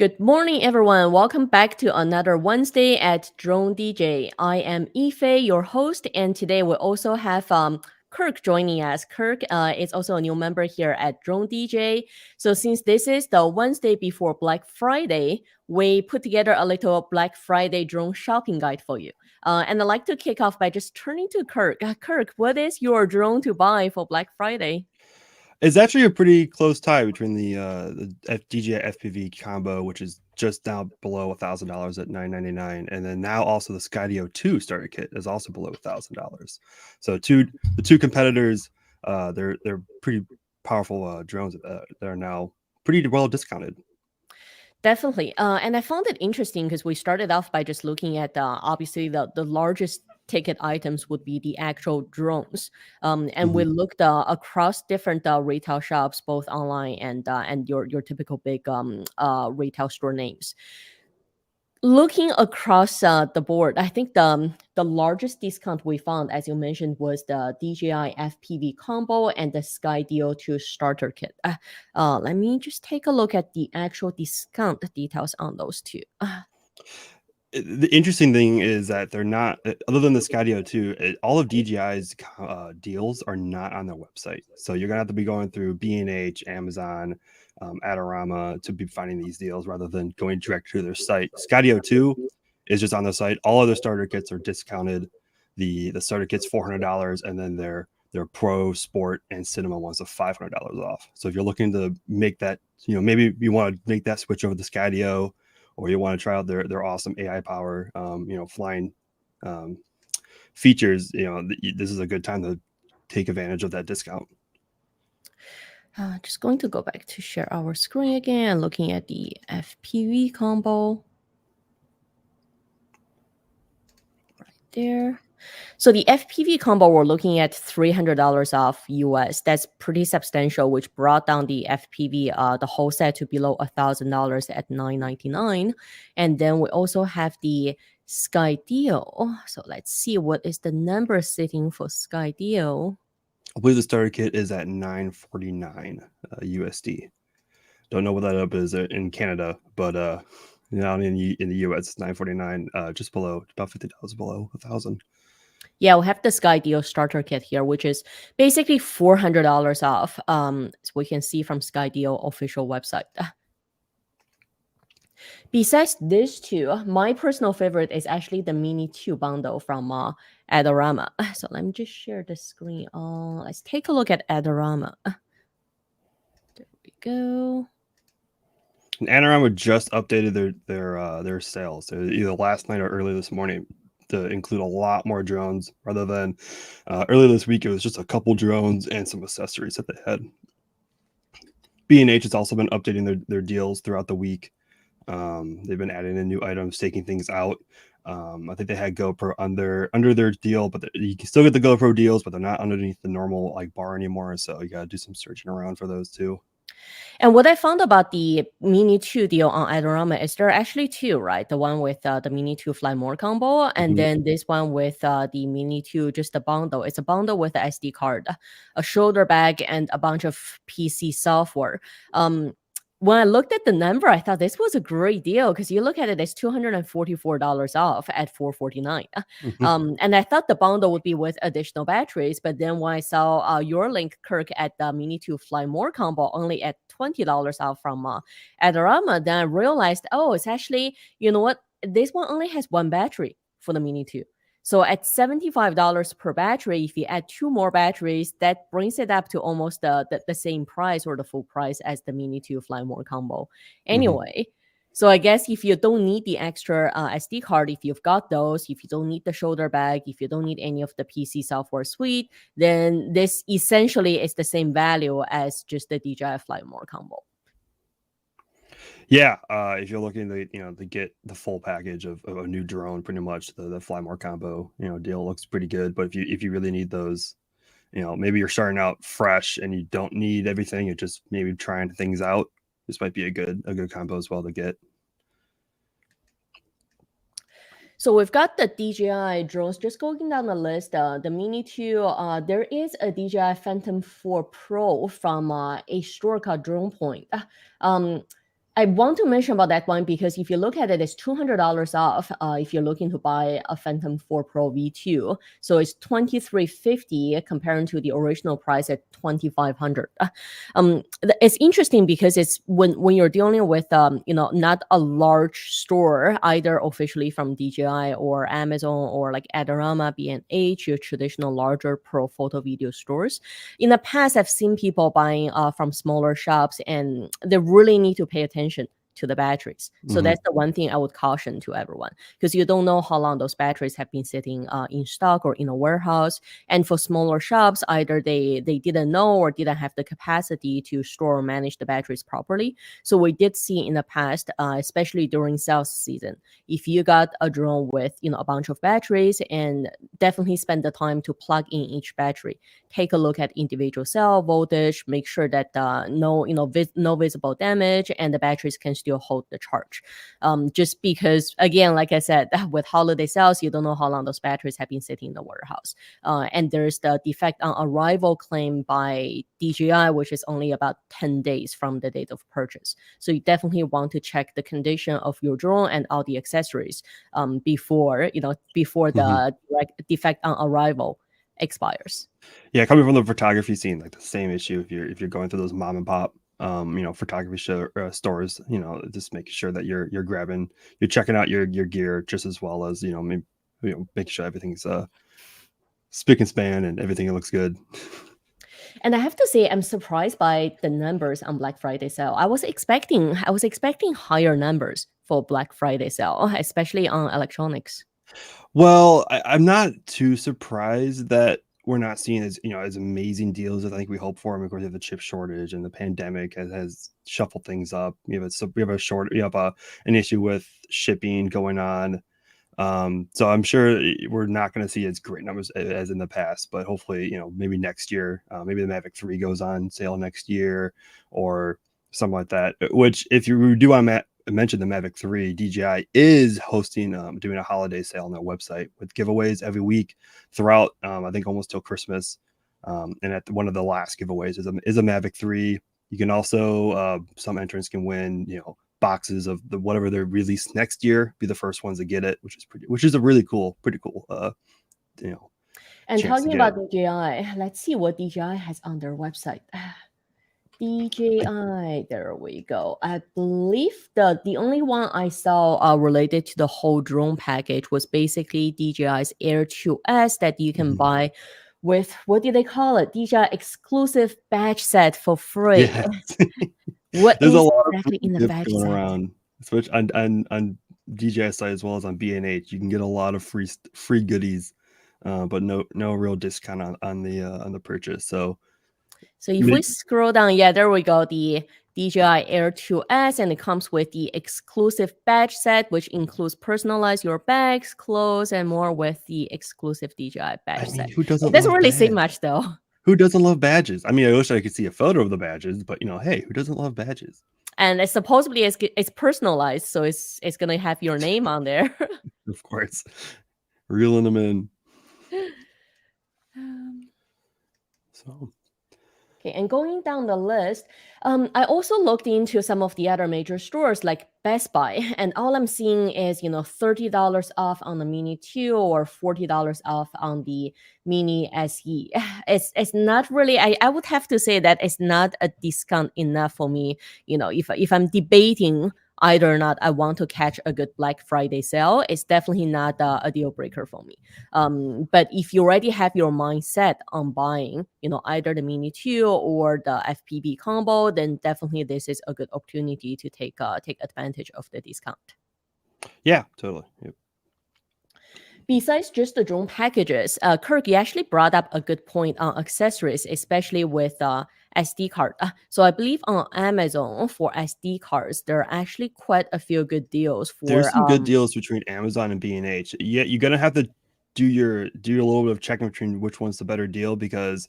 Good morning, everyone. Welcome back to another Wednesday at DroneDJ. I am Ife, your host, and today we also have Kirk joining us. Kirk is also a new member here at DroneDJ. So since this is the Wednesday before Black Friday, we put together a little Black Friday drone shopping guide for you. And I'd like to kick off by just turning to Kirk. Kirk, what is your drone to buy for Black Friday? It's actually a pretty close tie between the DJI FPV Combo, which is just now below $1,000 at $999, and then now also the Skydio 2 starter kit is also below $1,000. So the two competitors, they're pretty powerful drones that are now pretty well discounted. Definitely. And I found it interesting because we started off by just looking at obviously the largest ticket items would be the actual drones. And we looked across different retail shops, both online and your typical big retail store names. Looking across the board, I think the largest discount we found, as you mentioned, was the DJI FPV Combo and the Skydio 2 starter kit. Let me just take a look at the actual discount details on those two. The interesting thing is that they're not, other than the Skydio 2, all of DJI's deals are not on their website. So you're gonna have to be going through B&H, Amazon, Adorama to be finding these deals rather than going direct to their site. Skydio 2 is just on the site. All other starter kits are discounted. The starter kit's $400, and then their Pro, Sport, and Cinema ones are $500 off. So if you're looking to make that, maybe you want to make that switch over to Skydio, or you want to try out their awesome AI power, flying features, this is a good time to take advantage of that discount. Just going to go back to share our screen again, looking at the FPV Combo. Right there. So the FPV Combo, we're looking at $300 off US. That's pretty substantial, which brought down the FPV, the whole set, to below $1,000 at $999. And then we also have the Skydio. So let's see, what is the number sitting for Skydio? I believe the starter kit is at $949 USD. Don't know what that up is in Canada, but in the US it's $949, just below, about $50 below $1,000. Yeah, we have the Skydio starter kit here, which is basically $400 off. So we can see from Skydio official website. Besides these two, my personal favorite is actually the Mini 2 bundle from Adorama. So let me just share the screen. Let's take a look at Adorama. There we go. And Adorama just updated their sales. So either last night or early this morning, to include a lot more drones rather than earlier this week. It was just a couple drones and some accessories that they had. B&H has also been updating their deals throughout the week. They've been adding in new items, taking things out. I think they had GoPro under their deal, but you can still get the GoPro deals, but they're not underneath the normal bar anymore. So you got to do some searching around for those too. And what I found about the Mini 2 deal on Adorama is there are actually two, right? The one with the Mini 2 Fly More combo, and then this one with the Mini 2, just a bundle. It's a bundle with the SD card, a shoulder bag, and a bunch of PC software. When I looked at the number, I thought this was a great deal because you look at it, it's $244 off at $449. And I thought the bundle would be with additional batteries, but then when I saw your link, Kirk, at the Mini 2 Fly More combo only at $20 off from Adorama, then I realized, oh, it's actually, you know what? This one only has one battery for the Mini 2. So at $75 per battery, if you add two more batteries, that brings it up to almost the same price or the full price as the Mini 2 Fly More combo. Anyway, so I guess if you don't need the extra SD card, if you've got those, if you don't need the shoulder bag, if you don't need any of the PC software suite, then this essentially is the same value as just the DJI Fly More combo. Yeah, if you're looking to get the full package of a new drone, pretty much the Fly More combo deal looks pretty good. But if you really need those, maybe you're starting out fresh and you don't need everything, you're just maybe trying things out, this might be a good combo as well to get. So we've got the DJI drones. Just going down the list, the Mini 2, there is a DJI Phantom 4 Pro from a store called Drone Point. I want to mention about that one because if you look at it, it's $200 off if you're looking to buy a Phantom 4 Pro V2. So it's $2,350 comparing to the original price at $2,500. It's interesting because it's when you're dealing with not a large store either officially from DJI or Amazon or like Adorama, B&H, your traditional larger pro photo video stores. In the past, I've seen people buying from smaller shops, and they really need to pay attention to the batteries. So that's the one thing I would caution to everyone, because you don't know how long those batteries have been sitting in stock or in a warehouse. And for smaller shops, either they didn't know or didn't have the capacity to store or manage the batteries properly. So we did see in the past, especially during sales season, if you got a drone with a bunch of batteries, and definitely spend the time to plug in each battery, take a look at individual cell voltage, make sure that no visible damage, and the batteries can still hold the charge. Just because, again, like I said, with holiday sales, you don't know how long those batteries have been sitting in the warehouse. And there's the defect on arrival claim by DJI, which is only about 10 days from the date of purchase. So you definitely want to check the condition of your drone and all the accessories before the defect on arrival expires. Yeah, coming from the photography scene, like the same issue if you're going through those mom and pop photography stores, just making sure that you're checking out your gear just as well as making sure everything's spick and span and everything looks good. And I have to say, I'm surprised by the numbers on Black Friday sale. I was expecting higher numbers for Black Friday sale, especially on electronics. Well, I'm not too surprised that we're not seeing as amazing deals as I think we hope for. And of course, you have the chip shortage and the pandemic has shuffled things up. We have an issue with shipping going on. So I'm sure we're not going to see as great numbers as in the past, but hopefully, maybe next year, maybe the Mavic 3 goes on sale next year or something like that. Which, if you do want to mention the Mavic 3, DJI is hosting, doing a holiday sale on their website with giveaways every week throughout, I think almost till Christmas. And at one of the last giveaways is a Mavic 3. You can also, some entrants can win, boxes of whatever they're released next year, be the first ones to get it, which is a really pretty cool and talking about DJI, let's see what DJI has on their website. DJI, there we go. I believe the only one I saw related to the whole drone package was basically DJI's Air 2S that you can buy with, what do they call it? DJI exclusive badge set for free. Yes. What There's is a lot exactly of in the badge going set? around, especially on DJI site as well as on B&H. You can get a lot of free goodies, but no real discount on the purchase. So if we scroll down, there we go, the DJI Air 2S, and it comes with the exclusive badge set, which includes personalize your bags, clothes, and more with the exclusive DJI badge set. Who doesn't? It doesn't really say much though. Who doesn't love badges? I wish I could see a photo of the badges, but hey, who doesn't love badges? And it's supposedly it's personalized, so it's gonna have your name on there. Of course, reeling them in. So. Okay, and going down the list, I also looked into some of the other major stores like Best Buy, and all I'm seeing is $30 off on the Mini 2 or $40 off on the Mini SE. It's not really. I would have to say that it's not a discount enough for me. If I'm debating either or not I want to catch a good Black Friday sale, it's definitely not a deal breaker for me. But if you already have your mindset on buying, either the Mini 2 or the Fpv Combo, then definitely this is a good opportunity to take advantage of the discount. Yeah, totally. Yep. Besides just the drone packages, Kirk, you actually brought up a good point on accessories, especially with SD card. So I believe on Amazon for SD cards, there are actually quite a few good deals. There's some good deals between Amazon and B&H. Yeah, you're gonna have to do a little bit of checking between which one's the better deal, because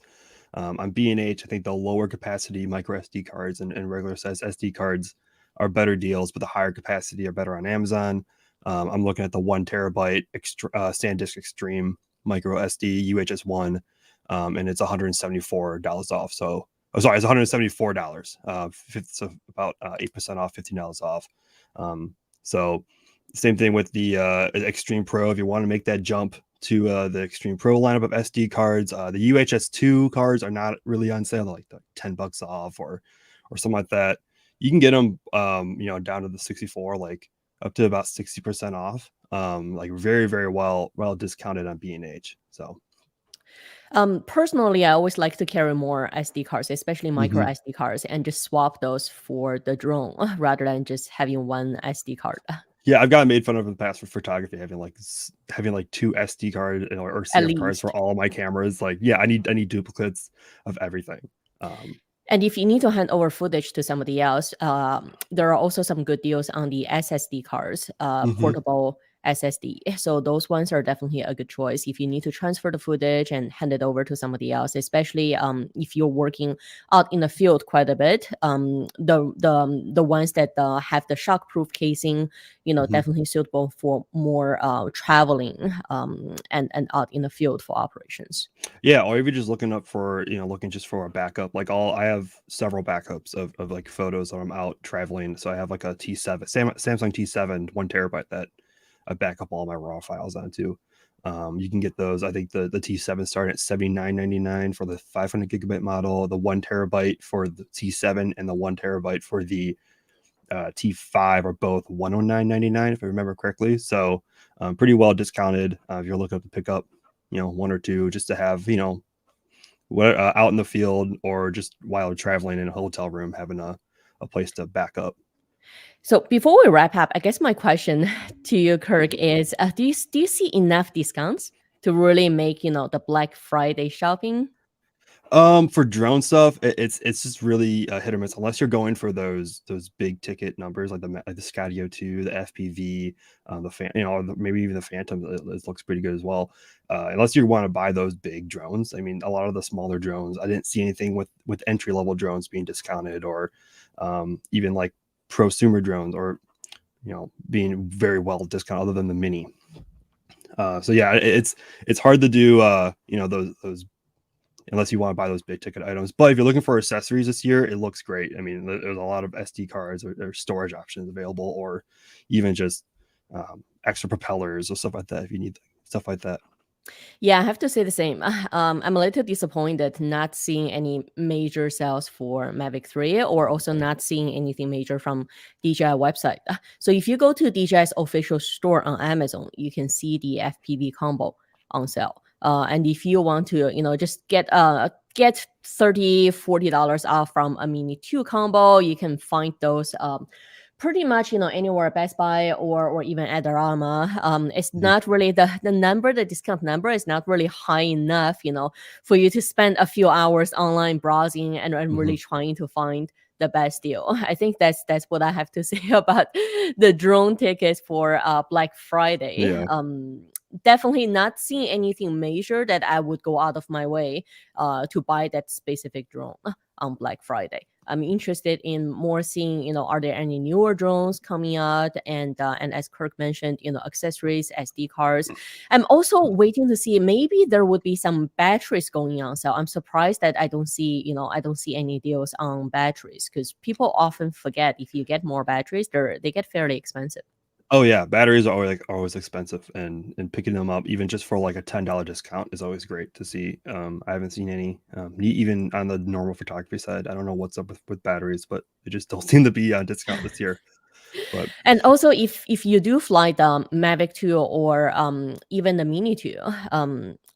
on B&H, I think the lower capacity micro SD cards and regular size SD cards are better deals, but the higher capacity are better on Amazon. I'm looking at the 1 terabyte SanDisk Extreme micro SD UHS-1, and it's $174 off. So Oh, sorry, it's $174. So about 8% off, $15 off. So same thing with the Extreme Pro. If you want to make that jump to the Extreme Pro lineup of SD cards, the UHS2 cards are not really on sale. They're like $10 off or something like that. You can get them, down to the 64, like up to about 60% off. Like very, very well discounted on B&H. So. Personally, I always like to carry more SD cards, especially micro SD cards, and just swap those for the drone rather than just having one SD card. Yeah, I've gotten made fun of in the past for photography, having like 2 SD cards or At CF cards least. for all my cameras. Like, yeah, I need duplicates of everything. And if you need to hand over footage to somebody else, there are also some good deals on the SSD cards, portable SSD. So those ones are definitely a good choice if you need to transfer the footage and hand it over to somebody else, especially if you're working out in the field quite a bit. The ones that have the shockproof casing, definitely suitable for more traveling and out in the field for operations. Yeah, or if you're just looking just for a backup. Like I have several backups of like photos when I'm out traveling. So I have like a T7, Samsung T7, 1 TB that I back up all my raw files onto. You can get those. I think the T7 starting at $79.99 for the 500 GB model, the 1 TB for the T7, and the 1 TB for the T5 are both $109.99 if I remember correctly. So pretty well discounted if you're looking to pick up, 1 or 2 just to have, out in the field or just while traveling in a hotel room, having a place to back up. So before we wrap up, I guess my question to you, Kirk, is do you see enough discounts to really make the Black Friday shopping? For drone stuff, it's just really hit or miss unless you're going for those big ticket numbers like the Skydio 2, the FPV, maybe even the Phantom. It looks pretty good as well. Unless you want to buy those big drones. I mean, a lot of the smaller drones, I didn't see anything with entry level drones being discounted or even like prosumer drones or being very well discounted other than the Mini. So yeah, it's hard to do those unless you want to buy those big ticket items. But if you're looking for accessories this year, it looks great. I mean, there's a lot of SD cards or storage options available, or even just extra propellers or stuff like that if you need stuff like that. Yeah, I have to say the same. I'm a little disappointed not seeing any major sales for Mavic 3 or also not seeing anything major from DJI website. So if you go to DJI's official store on Amazon, you can see the FPV Combo on sale. And if you want to, just get $30-$40 off from a Mini 2 combo, you can find those pretty much anywhere at Best Buy or even at Adorama. It's not really the discount number is not really high enough for you to spend a few hours online browsing and really trying to find the best deal. I think that's what I have to say about the drone tickets for Black Friday. Yeah. Definitely not seeing anything major that I would go out of my way to buy that specific drone on Black Friday. I'm interested in more seeing, are there any newer drones coming out? And as Kirk mentioned, accessories, SD cards. I'm also waiting to see maybe there would be some batteries going on. So I'm surprised that I don't see any deals on batteries because people often forget if you get more batteries, they get fairly expensive. Oh yeah, batteries are always expensive, and picking them up even just for like a $10 discount is always great to see. I haven't seen any even on the normal photography side. I don't know what's up with batteries, but they just don't seem to be on discount this year. But and also if you do fly the Mavic 2 or even the Mini 2,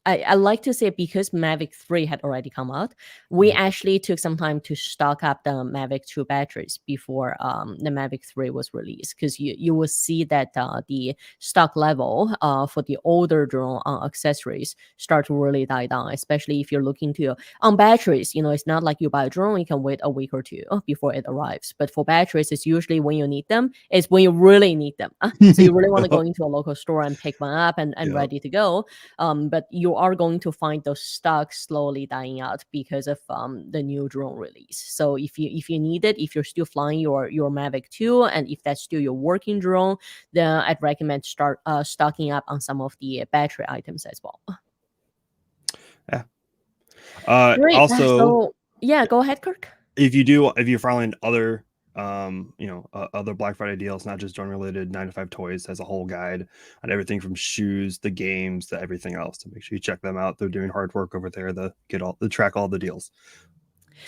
I like to say because Mavic 3 had already come out, we actually took some time to stock up the Mavic 2 batteries before the Mavic 3 was released, because you will see that the stock level for the older drone accessories start to really die down, especially if you're looking to on batteries. It's not like you buy a drone, you can wait a week or two before it arrives. But for batteries, it's usually when you need them, it's when you really need them. So you really want to go into a local store and pick one up and ready to go. But you are going to find those stocks slowly dying out because of the new drone release. So if you need it, if you're still flying your Mavic 2, and if that's still your working drone, then I'd recommend start stocking up on some of the battery items as well. Yeah. Great. Also, Yeah, go ahead, Kirk. If you're following other other Black Friday deals, not just drone related, 9 to 5 Toys has a whole guide on everything from shoes, the games, to everything else. So make sure you check them out. They're doing hard work over there to track all the deals.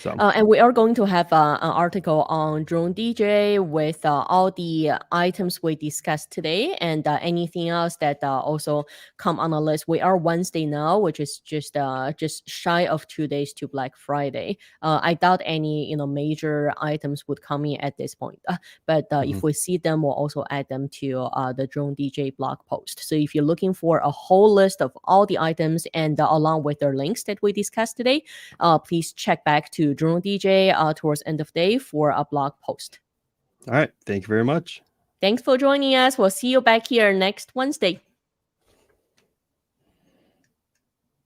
So And we are going to have an article on DroneDJ with all the items we discussed today, and anything else that also come on the list. We are Wednesday now, which is just shy of 2 days to Black Friday. I doubt any major items would come in at this point, but if we see them, we'll also add them to the DroneDJ blog post. So if you're looking for a whole list of all the items and along with their links that we discussed today, please check back to DroneDJ towards end of day for a blog post. All right. Thank you very much. Thanks for joining us. We'll see you back here next Wednesday.